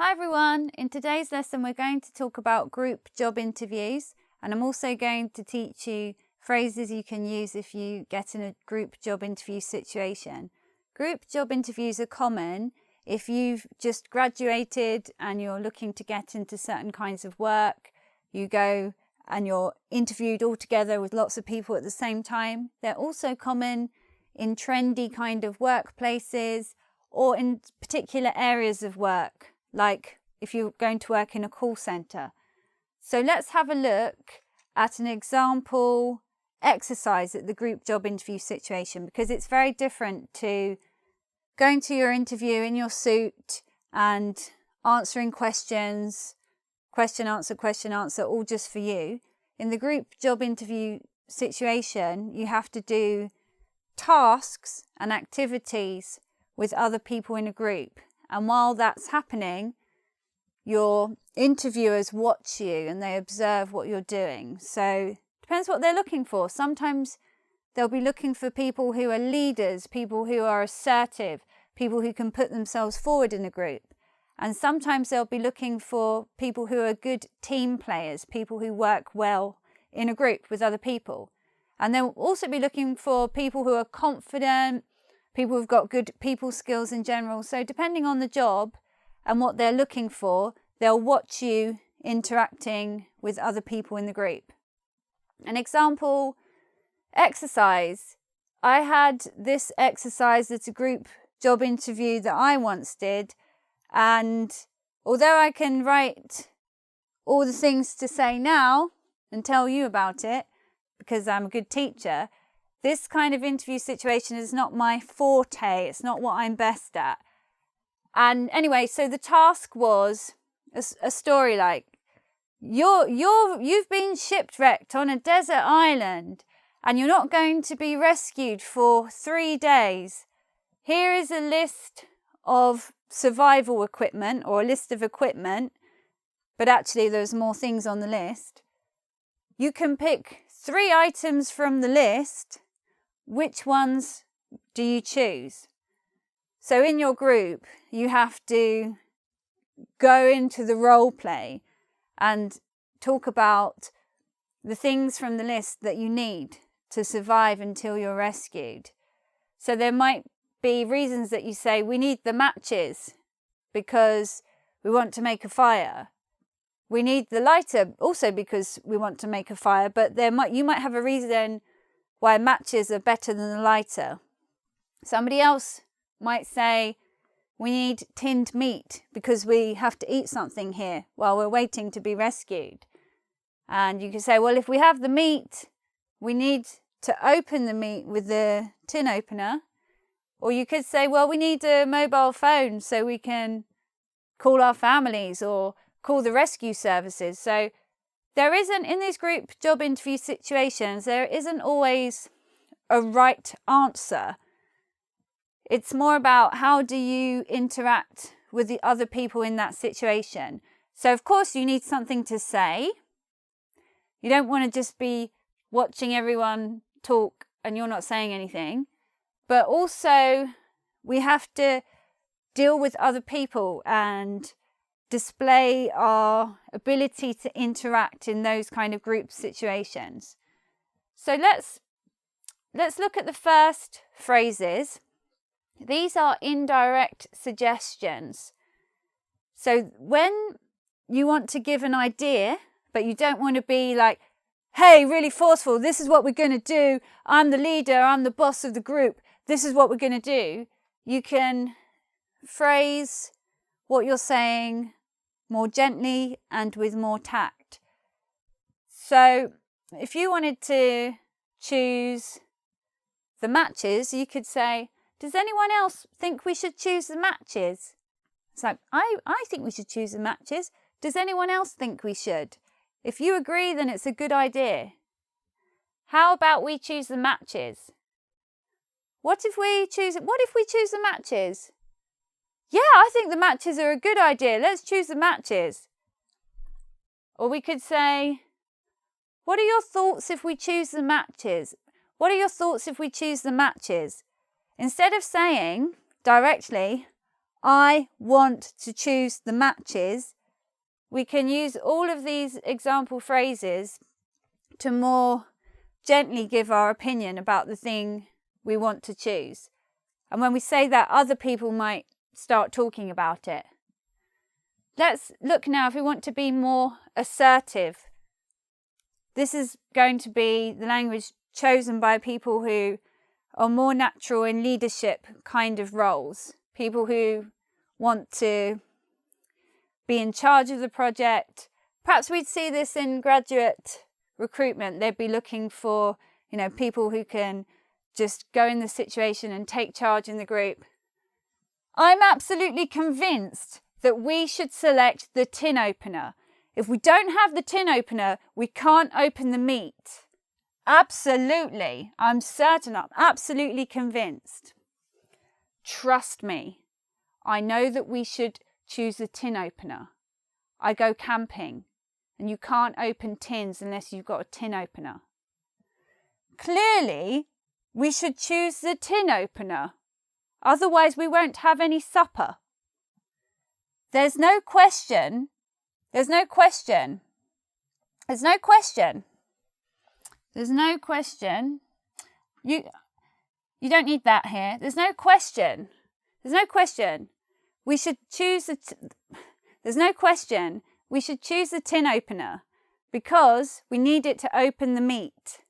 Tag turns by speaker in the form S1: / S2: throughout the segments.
S1: Hi everyone, in today's lesson we're going to talk about group job interviews, and I'm also going to teach you phrases you can use if you get in a group job interview situation. Group job interviews are common if you've just graduated and you're looking to get into certain kinds of work. You go and you're interviewed all together with lots of people at the same time. They're also common in trendy kind of workplaces or in particular areas of work, like if you're going to work in a call centre. So let's have a look at an example exercise at the group job interview situation, because it's very different to going to your interview in your suit and answering questions, question, answer, all just for you. In the group job interview situation, you have to do tasks and activities with other people in a group. And while that's happening, your interviewers watch you and they observe what you're doing. So depends what they're looking for. Sometimes they'll be looking for people who are leaders, people who are assertive, people who can put themselves forward in a group. And sometimes they'll be looking for people who are good team players, people who work well in a group with other people. And they'll also be looking for people who are confident, people who've got good people skills in general. So depending on the job and what they're looking for, they'll watch you interacting with other people in the group. An example exercise. I had this exercise at a group job interview that I once did, and although I can write all the things to say now and tell you about it because I'm a good teacher, this kind of interview situation is not my forte. It's not what I'm best at. And anyway, so the task was a story like, you've been shipwrecked on a desert island and you're not going to be rescued for 3 days. Here is a list of survival equipment, or a list of equipment, but actually there's more things on the list. You can pick 3 items from the list. Which ones do you choose? So in your group, you have to go into the role play and talk about the things from the list that you need to survive until you're rescued. So there might be reasons that you say, we need the matches because we want to make a fire. We need the lighter also because we want to make a fire, but you might have a reason why matches are better than the lighter. Somebody else might say, we need tinned meat because we have to eat something here while we're waiting to be rescued. And you can say, well, if we have the meat, we need to open the meat with the tin opener. Or you could say, well, we need a mobile phone so we can call our families or call the rescue services. So there isn't, in these group job interview situations, there isn't always a right answer. It's more about how do you interact with the other people in that situation. So of course you need something to say. You don't want to just be watching everyone talk and you're not saying anything. But also we have to deal with other people and display our ability to interact in those kind of group situations. So let's look at the first phrases. These are indirect suggestions. So when you want to give an idea, but you don't want to be like, hey, really forceful, this is what we're going to do. I'm the leader, I'm the boss of the group. This is what we're going to do. You can phrase what you're saying more gently and with more tact. So if you wanted to choose the matches, you could say, does anyone else think we should choose the matches? It's like, I think we should choose the matches. Does anyone else think we should? If you agree, then it's a good idea. How about we choose the matches? What if we choose the matches? Yeah, I think the matches are a good idea. Let's choose the matches. Or we could say, what are your thoughts if we choose the matches? What are your thoughts if we choose the matches? Instead of saying directly, I want to choose the matches. We can use all of these example phrases to more gently give our opinion about the thing we want to choose. And when we say that, other people might start talking about it. Let's look now if we want to be more assertive. This is going to be the language chosen by people who are more natural in leadership kind of roles. People who want to be in charge of the project. Perhaps we'd see this in graduate recruitment. They'd be looking for, people who can just go in the situation and take charge in the group. I'm absolutely convinced that we should select the tin opener. If we don't have the tin opener, we can't open the meat. Absolutely. I'm certain. I'm absolutely convinced. Trust me. I know that we should choose the tin opener. I go camping and you can't open tins unless you've got a tin opener. Clearly, we should choose the tin opener. Otherwise, we won't have any supper. There's no question. There's no question. There's no question. There's no question. You don't need that here. There's no question. There's no question. We should choose there's no question. We should choose the tin opener because we need it to open the meat.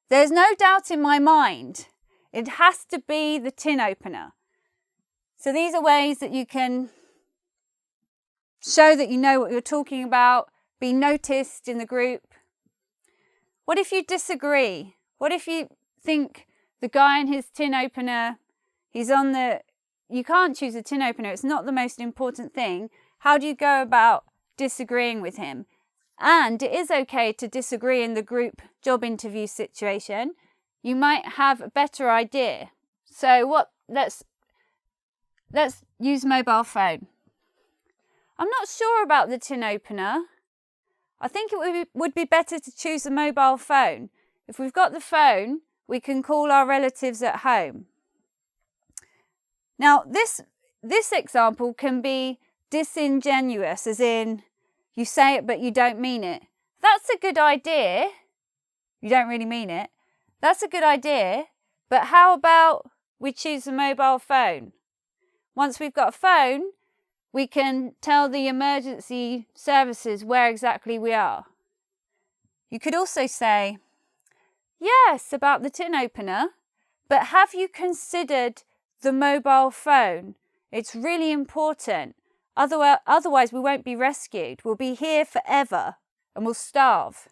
S1: There's no doubt in my mind. It has to be the tin opener. So these are ways that you can show that you know what you're talking about, be noticed in the group. What if you disagree? What if you think the guy in his tin opener, you can't choose a tin opener, it's not the most important thing. How do you go about disagreeing with him? And it is okay to disagree in the group job interview situation. You might have a better idea. So let's use mobile phone. I'm not sure about the tin opener. I think it would be better to choose a mobile phone. If we've got the phone, we can call our relatives at home. Now, this example can be disingenuous, as in you say it but you don't mean it. That's a good idea. You don't really mean it. That's a good idea, but how about we choose a mobile phone? Once we've got a phone, we can tell the emergency services where exactly we are. You could also say, yes, about the tin opener, but have you considered the mobile phone? It's really important. Otherwise, we won't be rescued. We'll be here forever and we'll starve.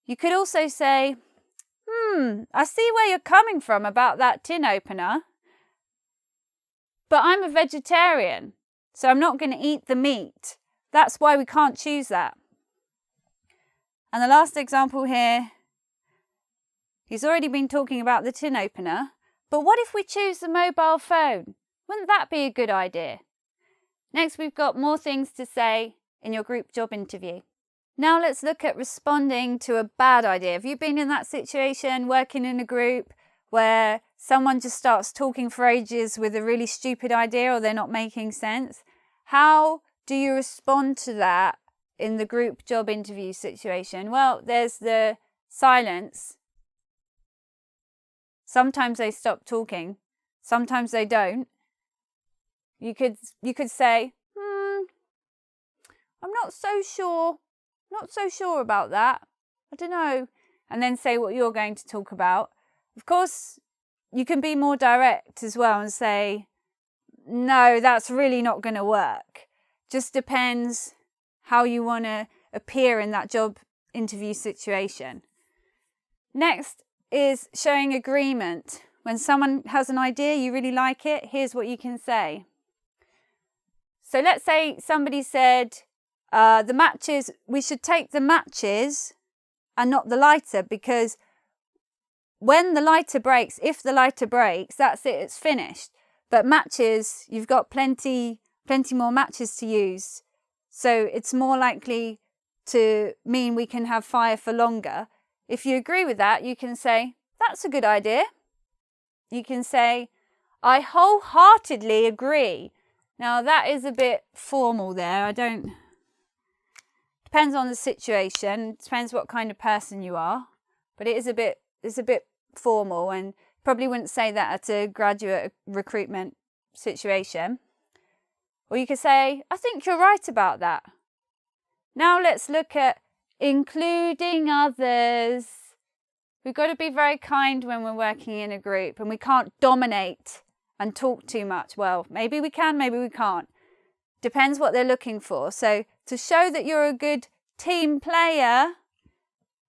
S1: You could also say, I see where you're coming from about that tin opener, but I'm a vegetarian, so I'm not going to eat the meat. That's why we can't choose that. And the last example here, he's already been talking about the tin opener, but what if we choose the mobile phone? Wouldn't that be a good idea? Next, we've got more things to say in your group job interview. Now let's look at responding to a bad idea. Have you been in that situation, working in a group where someone just starts talking for ages with a really stupid idea or they're not making sense? How do you respond to that in the group job interview situation? Well, there's the silence. Sometimes they stop talking. Sometimes they don't. You could say, I'm not so sure. Not so sure about that. I don't know. And then say what you're going to talk about. Of course, you can be more direct as well and say, no, that's really not going to work. Just depends how you want to appear in that job interview situation. Next is showing agreement. When someone has an idea, you really like it, here's what you can say. So let's say somebody said, we should take the matches and not the lighter, because when the lighter breaks, if the lighter breaks, that's it, it's finished. But matches, you've got plenty more matches to use. So it's more likely to mean we can have fire for longer. If you agree with that, you can say, that's a good idea. You can say, I wholeheartedly agree. Now that is a bit formal there. Depends on the situation, depends what kind of person you are, but it's a bit formal, and probably wouldn't say that at a graduate recruitment situation. Or you could say, I think you're right about that. Now let's look at including others. We've got to be very kind when we're working in a group, and we can't dominate and talk too much. Well, maybe we can, maybe we can't. Depends what they're looking for. So to show that you're a good team player,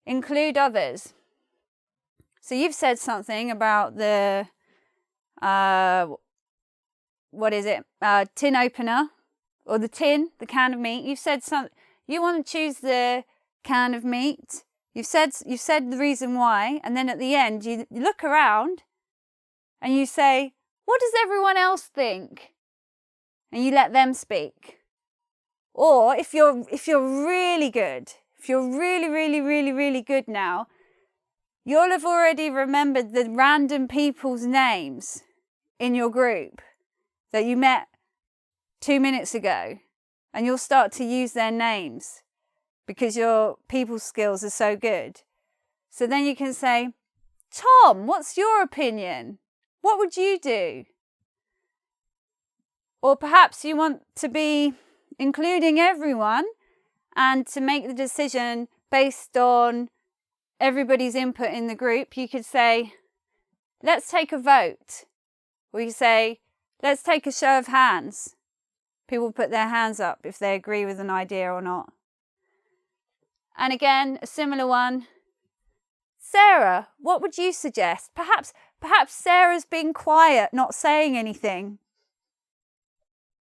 S1: include others. So you've said something about the, tin opener, or the can of meat. You've said something, you want to choose the can of meat. You've said the reason why, and then at the end you look around and you say, what does everyone else think? And you let them speak. Or if you're really good, if you're really good now, you'll have already remembered the random people's names in your group that you met 2 minutes ago, and you'll start to use their names because your people skills are so good. So then you can say, Tom, what's your opinion? What would you do? Or perhaps you want to be including everyone and to make the decision based on everybody's input in the group. You could say, let's take a vote. Or you say, let's take a show of hands. People put their hands up if they agree with an idea or not. And again, a similar one. Sarah, what would you suggest? Perhaps Sarah's being quiet, not saying anything.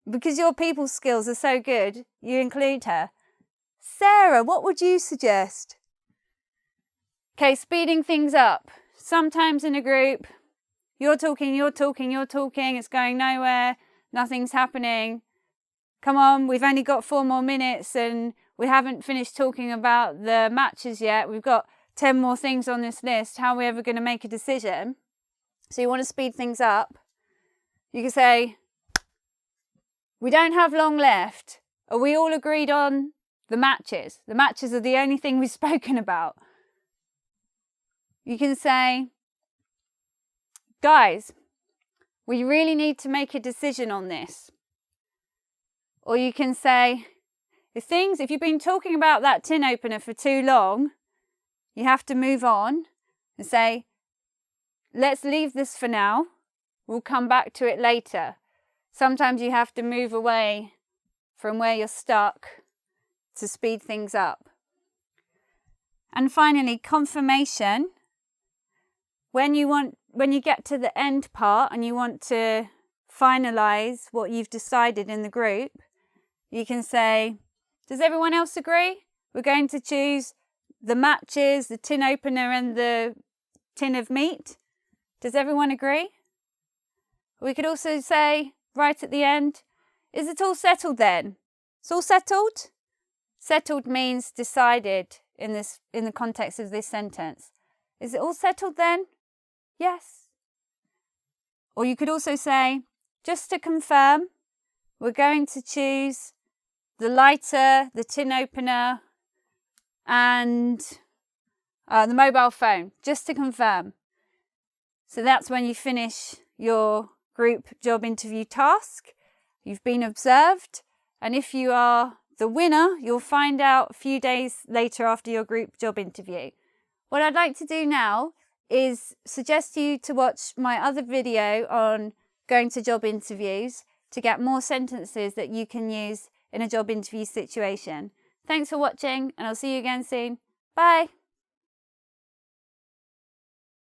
S1: Because your people skills are so good, you include her. Sarah, what would you suggest? Okay, speeding things up. Sometimes in a group, you're talking, it's going nowhere, nothing's happening. Come on, we've only got 4 more minutes and we haven't finished talking about the matches yet. We've got 10 more things on this list. How are we ever going to make a decision? So you want to speed things up. You can say, we don't have long left. Are we all agreed on the matches? The matches are the only thing we've spoken about. You can say, guys, we really need to make a decision on this. Or you can say, if you've been talking about that tin opener for too long, you have to move on and say, let's leave this for now. We'll come back to it later. Sometimes you have to move away from where you're stuck to speed things up. And finally, confirmation. When you get to the end part and you want to finalize what you've decided in the group, you can say, does everyone else agree? We're going to choose the matches, the tin opener and the tin of meat. Does everyone agree? We could also say, right at the end, is it all settled then? It's all settled? Settled means decided in the context of this sentence. Is it all settled then? Yes. Or you could also say, just to confirm, we're going to choose the lighter, the tin opener, and the mobile phone, just to confirm. So that's when you finish your group job interview task. You've been observed, and if you are the winner, you'll find out a few days later after your group job interview. What I'd like to do now is suggest you to watch my other video on going to job interviews to get more sentences that you can use in a job interview situation. Thanks for watching, and I'll see you again soon. Bye.